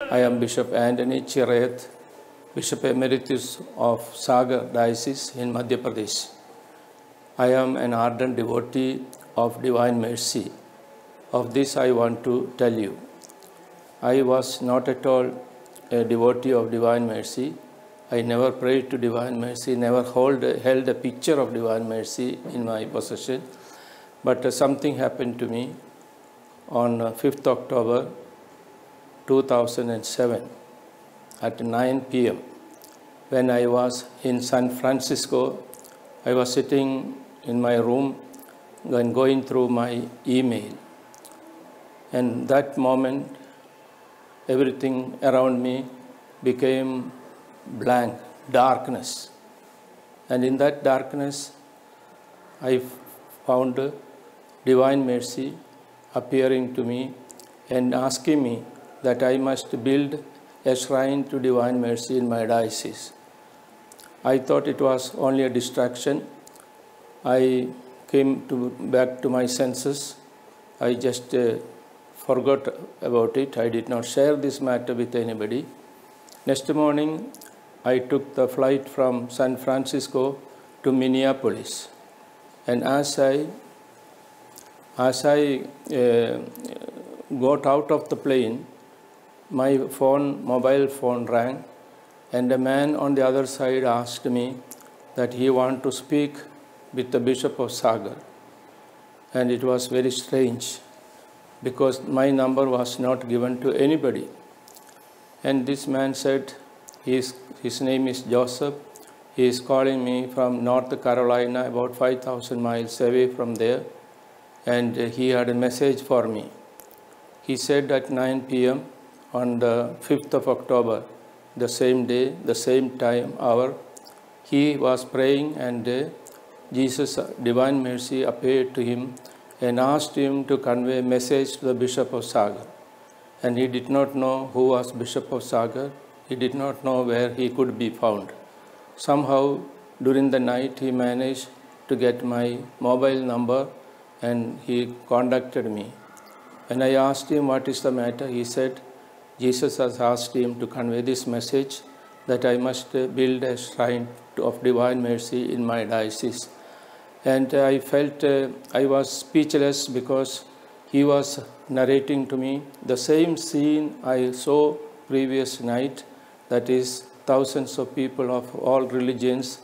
I am Bishop Anthony Chirayat, Bishop Emeritus of Sagar Diocese in Madhya Pradesh. I am an ardent devotee of Divine Mercy. Of this I want to tell you. I was not at all a devotee of Divine Mercy. I never prayed to Divine Mercy, never held a picture of Divine Mercy in my possession. But something happened to me on 5th October 2007 at 9 p.m. when I was in San Francisco. I was sitting in my room and going through my email. And that moment, everything around me became blank, darkness. And in that darkness, I found Divine Mercy appearing to me and asking me that I must build a shrine to Divine Mercy in my diocese. I thought it was only a distraction. I came back to my senses. I just forgot about it. I did not share this matter with anybody. Next morning, I took the flight from San Francisco to Minneapolis. And as I got out of the plane, my mobile phone rang, and a man on the other side asked me that he wanted to speak with the Bishop of Sagar. And it was very strange because my number was not given to anybody. And this man said, his name is Joseph. He is calling me from North Carolina, about 5,000 miles away from there. And he had a message for me. He said at 9 p.m. on the 5th of October, the same day, the same time, hour, he was praying and Jesus, Divine Mercy, appeared to him and asked him to convey a message to the Bishop of Sagar. And he did not know who was Bishop of Sagar. He did not know where he could be found. Somehow, during the night, he managed to get my mobile number and he contacted me. When I asked him what is the matter, he said, Jesus has asked him to convey this message that I must build a shrine of Divine Mercy in my diocese. And I felt I was speechless because he was narrating to me the same scene I saw previous night, that is thousands of people of all religions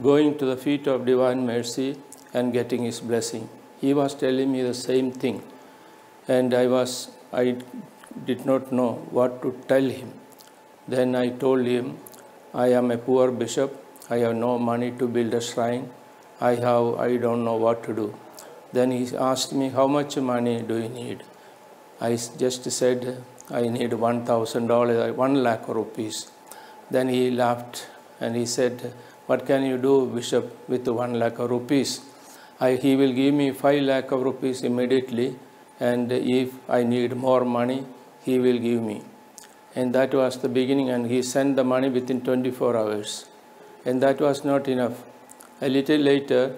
going to the feet of Divine Mercy and getting his blessing. He was telling me the same thing. And I did not know what to tell him. Then I told him, I am a poor bishop. I have no money to build a shrine. I don't know what to do. Then he asked me, how much money do you need? I just said, I need $1,000, 1 lakh rupees. Then he laughed and he said, what can you do, Bishop, with 1 lakh rupees? He will give me 5 lakh rupees immediately, and if I need more money, he will give me. And that was the beginning, and he sent the money within 24 hours. And that was not enough. A little later,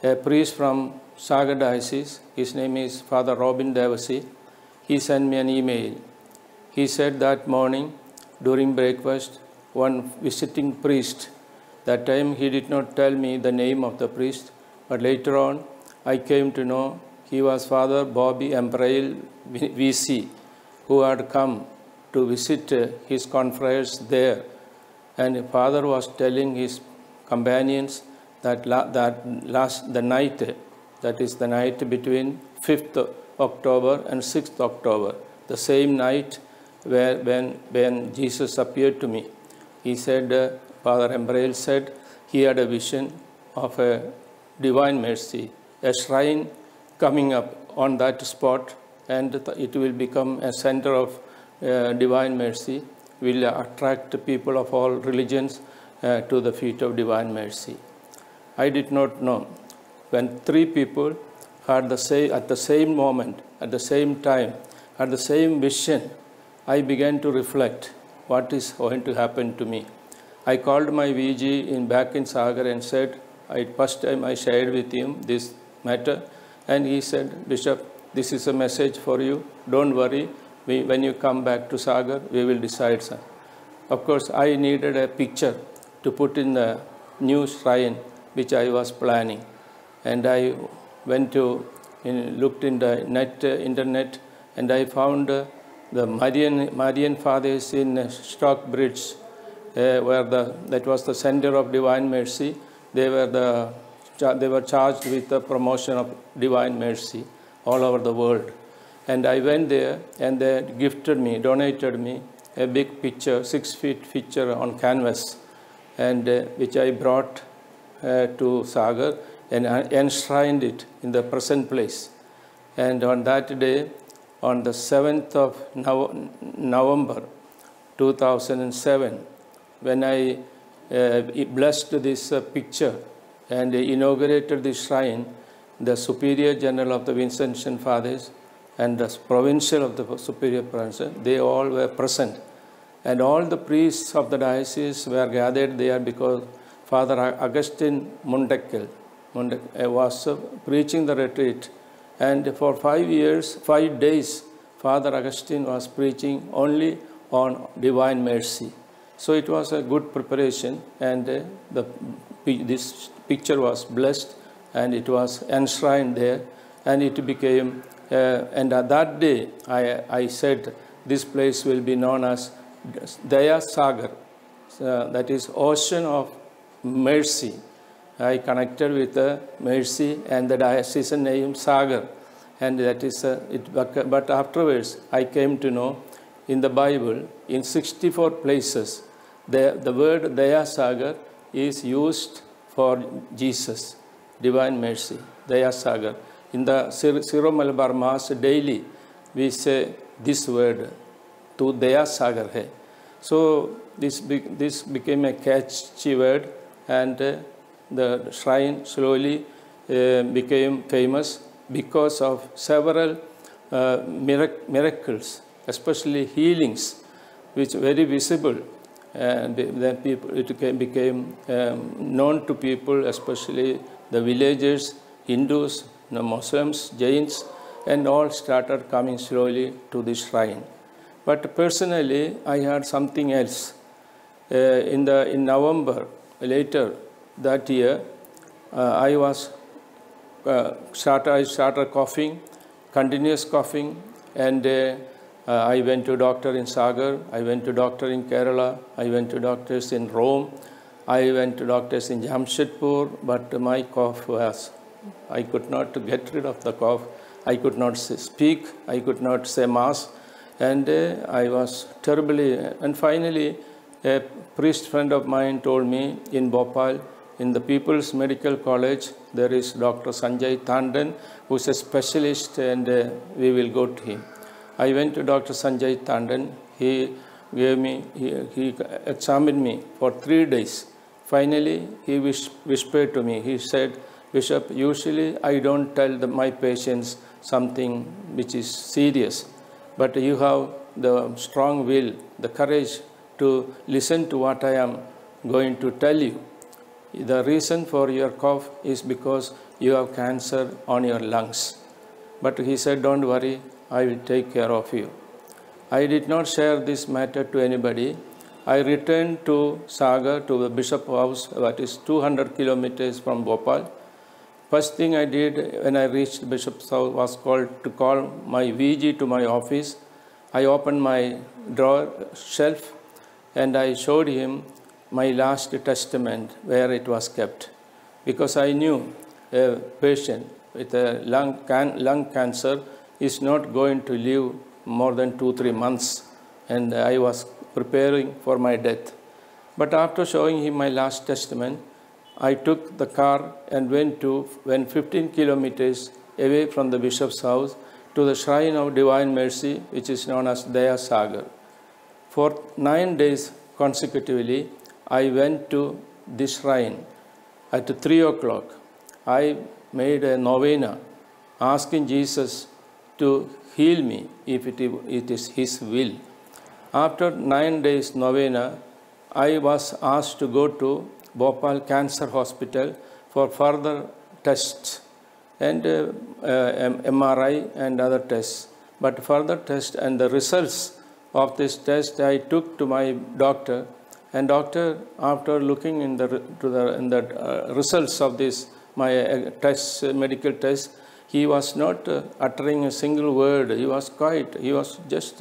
a priest from Sagar Diocese, his name is Father Robin Devasi, he sent me an email. He said that morning, during breakfast, one visiting priest, that time he did not tell me the name of the priest, but later on, I came to know he was Father Bobby Embrail VC, who had come to visit his confreres there. And Father was telling his companions that the night, that is the night between 5th October and 6th October, the same night when Jesus appeared to me, he said, Father Embrail said, he had a vision of a Divine Mercy, a shrine coming up on that spot, and it will become a center of Divine Mercy, will attract people of all religions to the feet of Divine Mercy. I did not know. When 3 people had at the same moment, at the same time, had the same vision, I began to reflect what is going to happen to me. I called my VG back in Sagar and said, first time I shared with him this matter, and he said, Bishop, this is a message for you. Don't worry. when you come back to Sagar, we will decide, sir. Of course, I needed a picture to put in the new shrine which I was planning. And I went to, looked in the internet, and I found the Marian Fathers in Stockbridge, where that was the center of Divine Mercy. They were charged with the promotion of Divine Mercy all over the world. And I went there, and they donated me a big picture, 6-foot picture on canvas, and which I brought to Sagar and enshrined it in the present place. And on that day, on the 7th of November 2007, when I blessed this picture and inaugurated the shrine, the Superior General of the Vincentian Fathers and the Provincial of the Superior Provincial, they all were present. And all the priests of the diocese were gathered there because Father Augustine Mundekkel was preaching the retreat. And for 5 days, Father Augustine was preaching only on Divine Mercy. So it was a good preparation, and this picture was blessed, and it was enshrined there, and it became, and at that day, I said, this place will be known as Daya Sagar, that is Ocean of Mercy. I connected with the mercy and the diocesan name Sagar, and that is but afterwards I came to know in the Bible in 64 places the word Daya Sagar is used for Jesus, Divine Mercy, Daya Sagar. In the Syro-Malabar Mass daily we say this word, Tu Daya Sagar hai. So this became a catchy word, and the shrine slowly became famous because of several miracles, especially healings, which were very visible, and then it became known to people, especially the villagers, Hindus, the Muslims, Jains, and all started coming slowly to this shrine. But personally, I had something else. In November, later that year, I started coughing, continuous coughing, and I went to doctor in Sagar, I went to doctor in Kerala, I went to doctors in Rome, I went to doctors in Jamshedpur, but my cough was, I could not get rid of the cough, I could not speak, I could not say Mass, and I was terribly, and finally a priest friend of mine told me in Bhopal, in the People's Medical College, there is Dr. Sanjay Tandon, who is a specialist, and we will go to him. I went to Dr. Sanjay Tandon. He gave me, he examined me for 3 days. Finally, he whispered to me. He said, Bishop, usually I don't tell my patients something which is serious, but you have the strong will, the courage to listen to what I am going to tell you. The reason for your cough is because you have cancer on your lungs. But he said, don't worry, I will take care of you. I did not share this matter to anybody. I returned to Sagar, to the Bishop House, that is 200 kilometers from Bhopal. First thing I did when I reached Bishop's house was to call my VG to my office. I opened my drawer shelf and I showed him my last testament where it was kept, because I knew a patient with a lung cancer is not going to live more than 2-3 months, and I was preparing for my death. But after showing him my last testament, I took the car and went 15 kilometers away from the bishop's house to the shrine of Divine Mercy, which is known as Daya Sagar. For 9 days consecutively, I went to this shrine at 3 o'clock. I made a novena asking Jesus to heal me if it is His will. After 9 days novena, I was asked to go to Bhopal Cancer Hospital for further tests and MRI and other tests. But further test and the results of this test I took to my doctor, and doctor, after looking in the results of this my test, medical test, he was not uttering a single word. He was quiet. He was just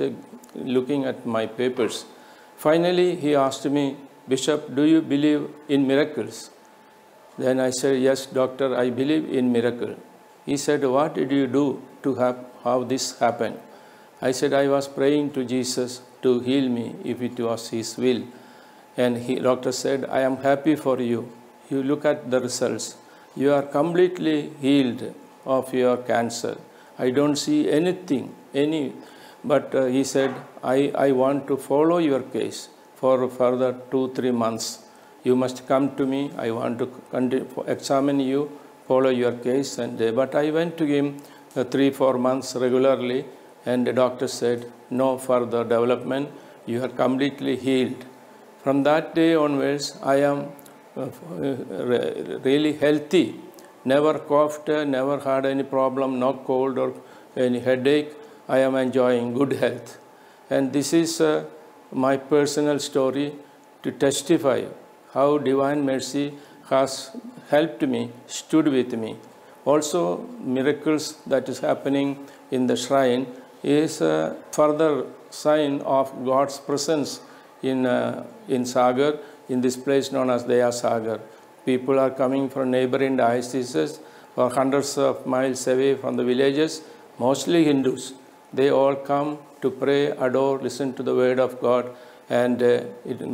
looking at my papers. Finally, he asked me, "Bishop, do you believe in miracles?" Then I said, "Yes, doctor, I believe in miracle." He said, "What did you do to have how this happened?" I said, "I was praying to Jesus to heal me if it was his will." And doctor said, "I am happy for you. You look at the results. You are completely healed of your cancer. I don't see anything, but he said, I want to follow your case for further 2-3 months. You must come to me. I want to examine you, follow your case." But I went to him 3-4 months regularly, and the doctor said, "No further development. You are completely healed." From that day onwards, I am really healthy. Never coughed, never had any problem, no cold or any headache. I am enjoying good health. And this is my personal story to testify how Divine Mercy has helped me, stood with me. Also, miracles that is happening in the shrine is a further sign of God's presence in Sagar, in this place known as Daya Sagar. People are coming from neighboring dioceses or hundreds of miles away from the villages, mostly Hindus. They all come to pray, adore, listen to the word of God, and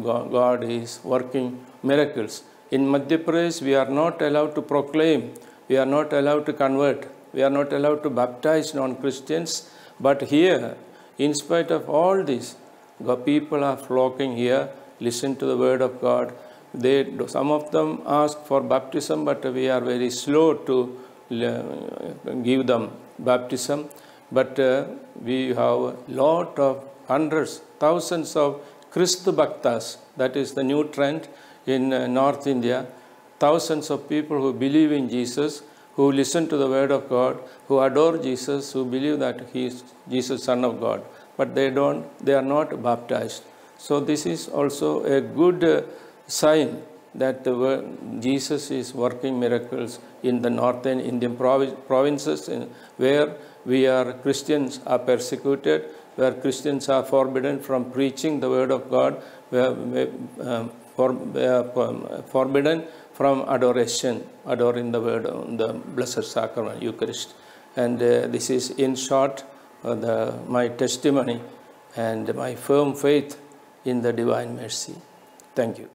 God is working miracles. In Madhya Pradesh, we are not allowed to proclaim, we are not allowed to convert, we are not allowed to baptize non-Christians. But here, in spite of all this, people are flocking here, listen to the word of God. Some of them ask for baptism, but we are very slow to give them baptism. But we have a lot of hundreds, thousands of Christ Bhaktas. That is the new trend in North India. Thousands of people who believe in Jesus, who listen to the word of God, who adore Jesus, who believe that he is Jesus, Son of God. But they are not baptized. So this is also a good sign that Jesus is working miracles in the northern Indian provinces where Christians are persecuted, where Christians are forbidden from preaching the word of God, forbidden from adoring the word, the Blessed Sacrament, Eucharist. And this is in short my testimony and my firm faith in the Divine Mercy. Thank you.